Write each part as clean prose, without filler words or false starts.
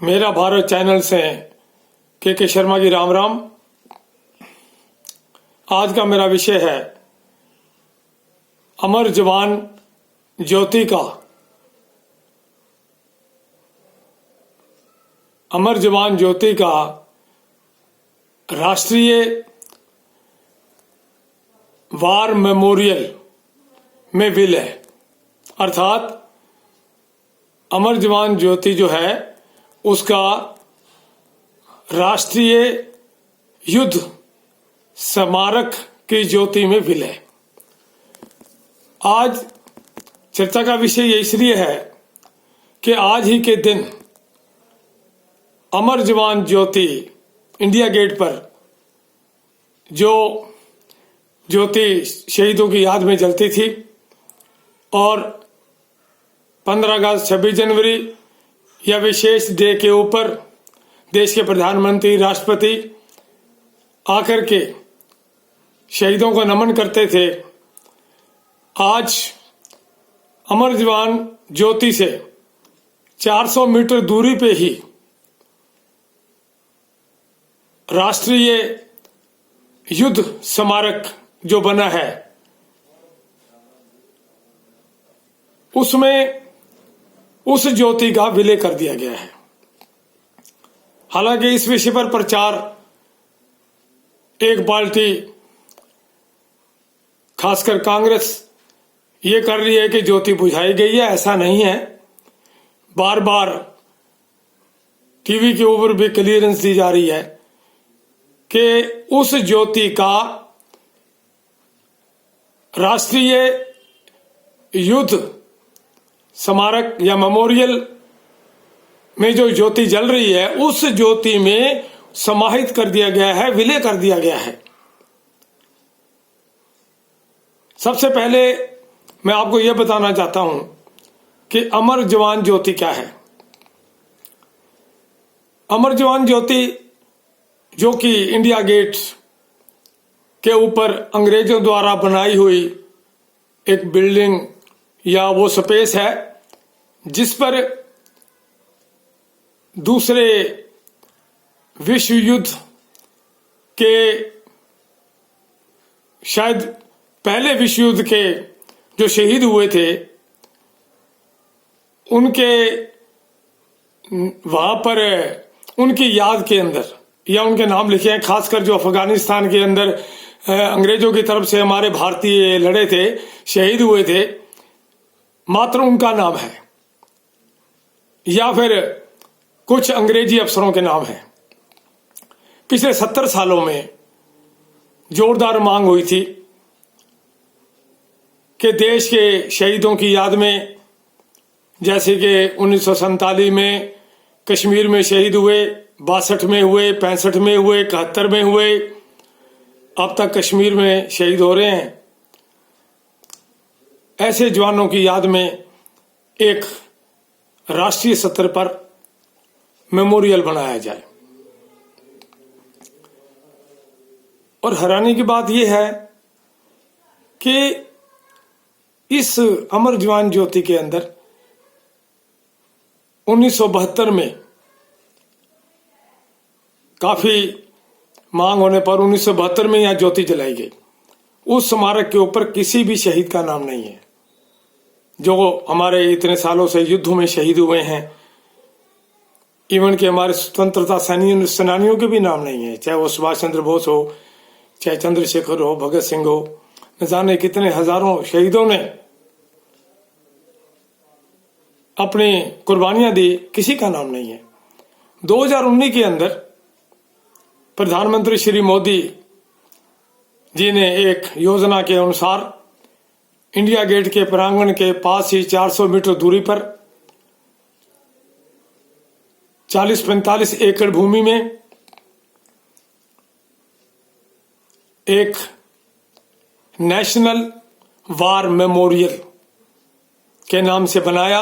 मेरा भारत चैनल से के शर्मा जी राम राम। आज का मेरा विषय है अमर जवान ज्योति का। अमर जवान ज्योति का राष्ट्रीय वार मेमोरियल में विलय, अर्थात अमर जवान ज्योति जो है उसका राष्ट्रीय युद्ध स्मारक की ज्योति में विलय। आज चर्चा का विषय ये इसलिए है कि आज ही के दिन अमर जवान ज्योति इंडिया गेट पर जो ज्योति शहीदों की याद में जलती थी और 15 अगस्त 26 जनवरी या विशेष डे के ऊपर देश के प्रधानमंत्री राष्ट्रपति आकर के शहीदों को नमन करते थे। आज अमर जवान ज्योति से 400 मीटर दूरी पे ही राष्ट्रीय युद्ध स्मारक जो बना है उसमें उस ज्योति का विलय कर दिया गया है। हालांकि इस विषय पर प्रचार एक पार्टी खासकर कांग्रेस ये कर रही है कि ज्योति बुझाई गई है, ऐसा नहीं है। बार बार टीवी के ऊपर भी क्लियरेंस दी जा रही है कि उस ज्योति का राष्ट्रीय युद्ध स्मारक या मेमोरियल में जो ज्योति जल रही है उस ज्योति में समाहित कर दिया गया है, विलय कर दिया गया है। सबसे पहले मैं आपको यह बताना चाहता हूं कि अमर जवान ज्योति क्या है। अमर जवान ज्योति जो कि इंडिया गेट के ऊपर अंग्रेजों द्वारा बनाई हुई एक बिल्डिंग या वो स्पेस है जिस पर दूसरे विश्व युद्ध के शायद पहले विश्व युद्ध के जो शहीद हुए थे उनके वहां पर उनकी याद के अंदर या उनके नाम लिखे हैं। खासकर जो अफगानिस्तान के अंदर अंग्रेजों की तरफ से हमारे भारतीय लड़े थे, शहीद हुए थे, मात्र उनका नाम है या फिर कुछ अंग्रेजी अफसरों के नाम है। पिछले 70 सालों में जोरदार मांग हुई थी कि देश के शहीदों की याद में, जैसे कि 1947 में कश्मीर में शहीद हुए, 62 में हुए, 65 में हुए, 71 में हुए, अब तक कश्मीर में शहीद हो रहे हैं। ऐसे जवानों की याद में एक राष्ट्रीय स्तर पर मेमोरियल बनाया जाए। और हैरानी की बात यह है कि इस अमर जवान ज्योति के अंदर 1972 में काफी मांग होने पर 1972 में यह ज्योति जलाई गई। उस स्मारक के ऊपर किसी भी शहीद का नाम नहीं है जो हमारे इतने सालों से युद्धों में शहीद हुए हैं। इवन के हमारे स्वतंत्रता सेनानियों के भी नाम नहीं है, चाहे वो सुभाष चंद्र बोस हो, चाहे चंद्रशेखर हो, भगत सिंह हो, न जाने कितने हजारों शहीदों ने अपनी कुर्बानियां दी, किसी का नाम नहीं है। 2019 के अंदर प्रधानमंत्री श्री मोदी जी ने एक योजना के अनुसार इंडिया गेट के प्रांगण के पास ही 400 मीटर दूरी पर 40-45 एकड़ भूमि में एक नेशनल वार मेमोरियल के नाम से बनाया।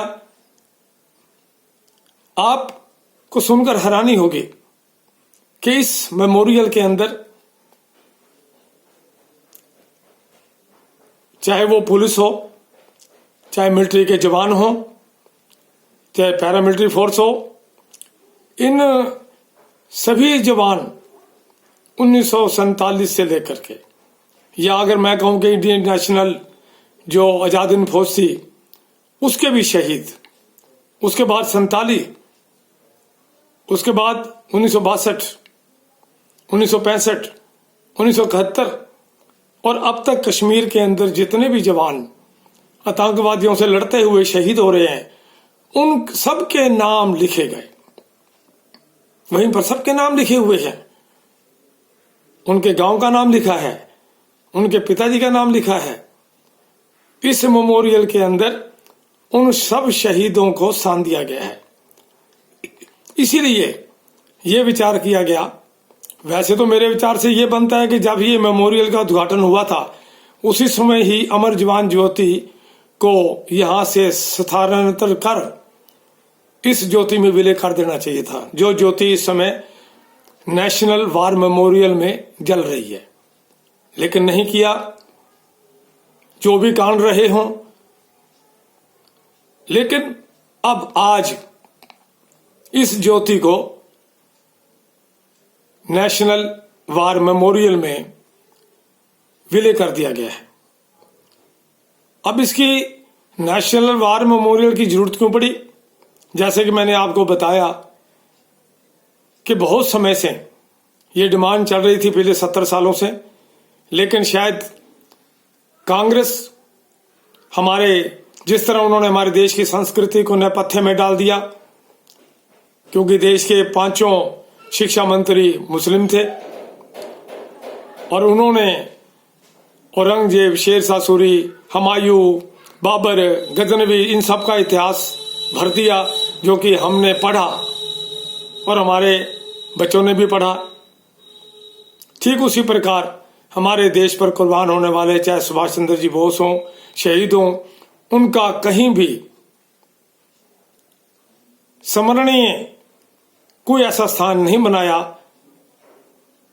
आपको सुनकर हैरानी होगी कि इस मेमोरियल के अंदर चाहे वो पुलिस हो, चाहे मिलिट्री के जवान हो, चाहे पैरामिलिट्री फोर्स हो, इन सभी जवान 1947 से लेकर के, या अगर मैं कहूं कि इंडियन नेशनल जो आजाद हिंद फौज थी उसके भी शहीद, उसके बाद 47, उसके बाद 1962, 1965, 1971 और अब तक कश्मीर के अंदर जितने भी जवान आतंकवादियों से लड़ते हुए शहीद हो रहे हैं, उन सबके नाम लिखे गए। वहीं पर सबके नाम लिखे हुए हैं, उनके गांव का नाम लिखा है, उनके पिताजी का नाम लिखा है। इस मेमोरियल के अंदर उन सब शहीदों को स्थान दिया गया है। इसीलिए यह विचार किया गया, वैसे तो मेरे विचार से यह बनता है कि जब ये मेमोरियल का उद्घाटन हुआ था उसी समय ही अमर जवान ज्योति को यहां से स्थानांतरित कर इस ज्योति में विलय कर देना चाहिए था, जो ज्योति इस समय नेशनल वार मेमोरियल में जल रही है। लेकिन नहीं किया, जो भी कांड रहे हों। लेकिन अब आज इस ज्योति को नेशनल वार मेमोरियल में विलय कर दिया गया है। अब इसकी नेशनल वार मेमोरियल की जरूरत क्यों पड़ी? जैसे कि मैंने आपको बताया कि बहुत समय से ये डिमांड चल रही थी, पिछले 70 सालों से, लेकिन शायद कांग्रेस जिस तरह उन्होंने हमारे देश की संस्कृति को नेपथ्य में डाल दिया, क्योंकि देश के 5 शिक्षा मंत्री मुस्लिम थे और उन्होंने औरंगजेब, शेरशाह सूरी, हुमायूं, बाबर, गजनवी, इन सब का इतिहास भर दिया, जो कि हमने पढ़ा और हमारे बच्चों ने भी पढ़ा। ठीक उसी प्रकार हमारे देश पर कुर्बान होने वाले, चाहे सुभाष चंद्र जी बोस हों, शहीद हों, उनका कहीं भी स्मरणीय कोई ऐसा स्थान नहीं बनाया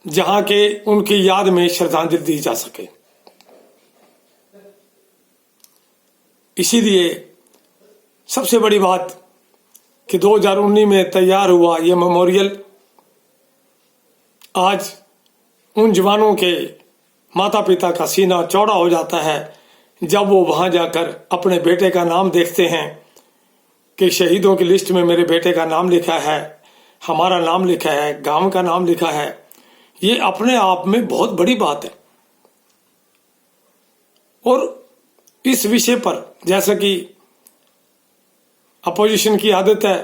जहां के उनकी याद में श्रद्धांजलि दी जा सके। इसीलिए सबसे बड़ी बात कि 2019 में तैयार हुआ यह मेमोरियल आज उन जवानों के माता पिता का सीना चौड़ा हो जाता है जब वो वहां जाकर अपने बेटे का नाम देखते हैं कि शहीदों की लिस्ट में मेरे बेटे का नाम लिखा है, हमारा नाम लिखा है, गांव का नाम लिखा है। ये अपने आप में बहुत बड़ी बात है। और इस विषय पर, जैसा कि अपोजिशन की आदत है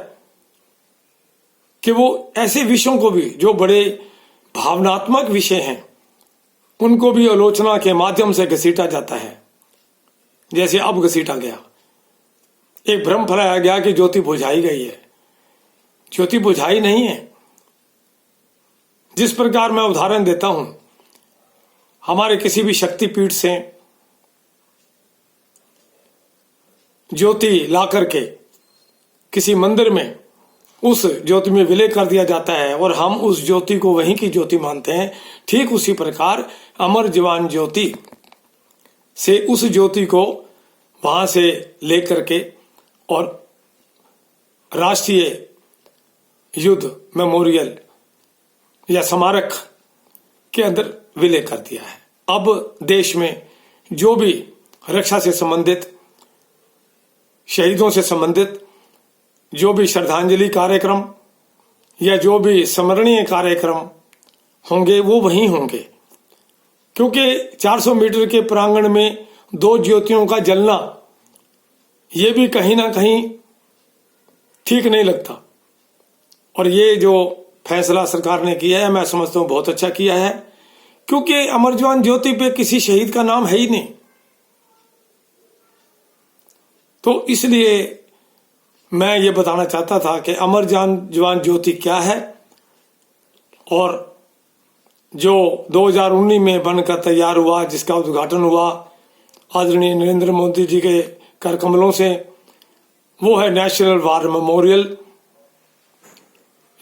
कि वो ऐसे विषयों को भी, जो बड़े भावनात्मक विषय हैं, उनको भी आलोचना के माध्यम से घसीटा जाता है, जैसे अब घसीटा गया। एक भ्रम फैलाया गया कि ज्योति बुझाई गई है। ज्योति बुझाई नहीं है। जिस प्रकार मैं उदाहरण देता हूं, हमारे किसी भी शक्तिपीठ से ज्योति ला करके किसी मंदिर में उस ज्योति में विलय कर दिया जाता है और हम उस ज्योति को वहीं की ज्योति मानते हैं। ठीक उसी प्रकार अमर जवान ज्योति से उस ज्योति को वहां से लेकर के और राष्ट्रीय युद्ध मेमोरियल या स्मारक के अंदर विलय कर दिया है। अब देश में जो भी रक्षा से संबंधित, शहीदों से संबंधित जो भी श्रद्धांजलि कार्यक्रम या जो भी स्मरणीय कार्यक्रम होंगे वो वहीं होंगे, क्योंकि 400 मीटर के प्रांगण में 2 ज्योतियों का जलना ये भी कहीं ना कहीं ठीक नहीं लगता। और ये जो फैसला सरकार ने किया है, मैं समझता हूं बहुत अच्छा किया है, क्योंकि अमर जवान ज्योति पे किसी शहीद का नाम है ही नहीं। तो इसलिए मैं ये बताना चाहता था कि अमर जवान ज्योति क्या है और जो 2019 में बनकर तैयार हुआ, जिसका उद्घाटन हुआ आदरणीय नरेंद्र मोदी जी के कर कमलों से, वो है नेशनल वार मेमोरियल,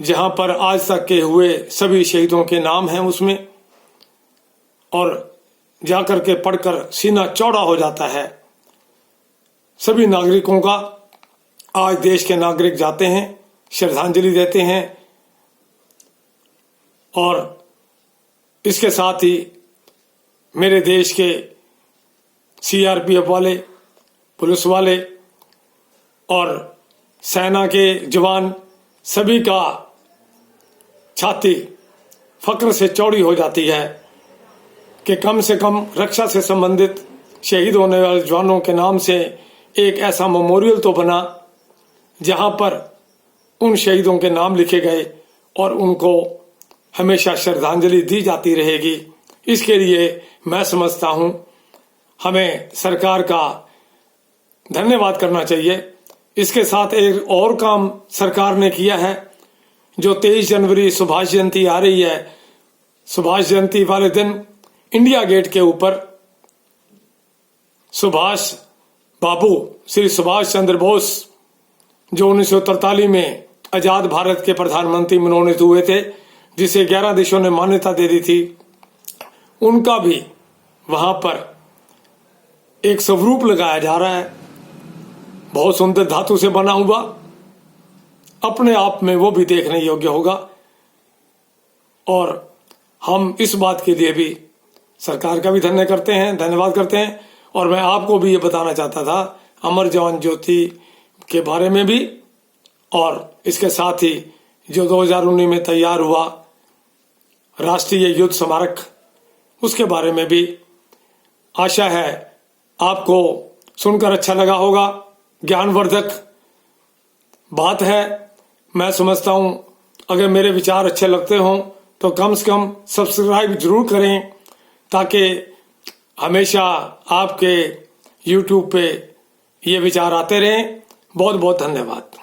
जहां पर आज तक के हुए सभी शहीदों के नाम हैं उसमें। और जाकर के पढ़कर सीना चौड़ा हो जाता है सभी नागरिकों का। आज देश के नागरिक जाते हैं, श्रद्धांजलि देते हैं, और इसके साथ ही मेरे देश के सीआरपीएफ वाले, पुलिस वाले और सेना के जवान सभी का छाती फक्र से चौड़ी हो जाती है कि कम से कम रक्षा से संबंधित शहीद होने वाले जवानों के नाम से एक ऐसा मेमोरियल तो बना जहां पर उन शहीदों के नाम लिखे गए और उनको हमेशा श्रद्धांजलि दी जाती रहेगी। इसके लिए मैं समझता हूं हमें सरकार का धन्यवाद करना चाहिए। इसके साथ एक और काम सरकार ने किया है, जो 23 जनवरी सुभाष जयंती आ रही है, सुभाष जयंती वाले दिन इंडिया गेट के ऊपर सुभाष बाबू श्री सुभाष चंद्र बोस जो 1943 में आजाद भारत के प्रधानमंत्री मनोनीत हुए थे, जिसे 11 देशों ने मान्यता दे दी थी, उनका भी वहां पर एक स्वरूप लगाया जा रहा है, बहुत सुंदर धातु से बना हुआ। अपने आप में वो भी देखने योग्य होगा। और हम इस बात के लिए भी सरकार का भी धन्यवाद करते हैं। और मैं आपको भी ये बताना चाहता था अमर जवान ज्योति के बारे में भी, और इसके साथ ही जो 2019 में तैयार हुआ राष्ट्रीय युद्ध स्मारक, उसके बारे में भी आशा है आपको सुनकर अच्छा लगा होगा। ज्ञानवर्धक बात है। मैं समझता हूं अगर मेरे विचार अच्छे लगते हों तो कम से कम सब्सक्राइब जरूर करें, ताकि हमेशा आपके YouTube पे ये विचार आते रहें। बहुत बहुत धन्यवाद।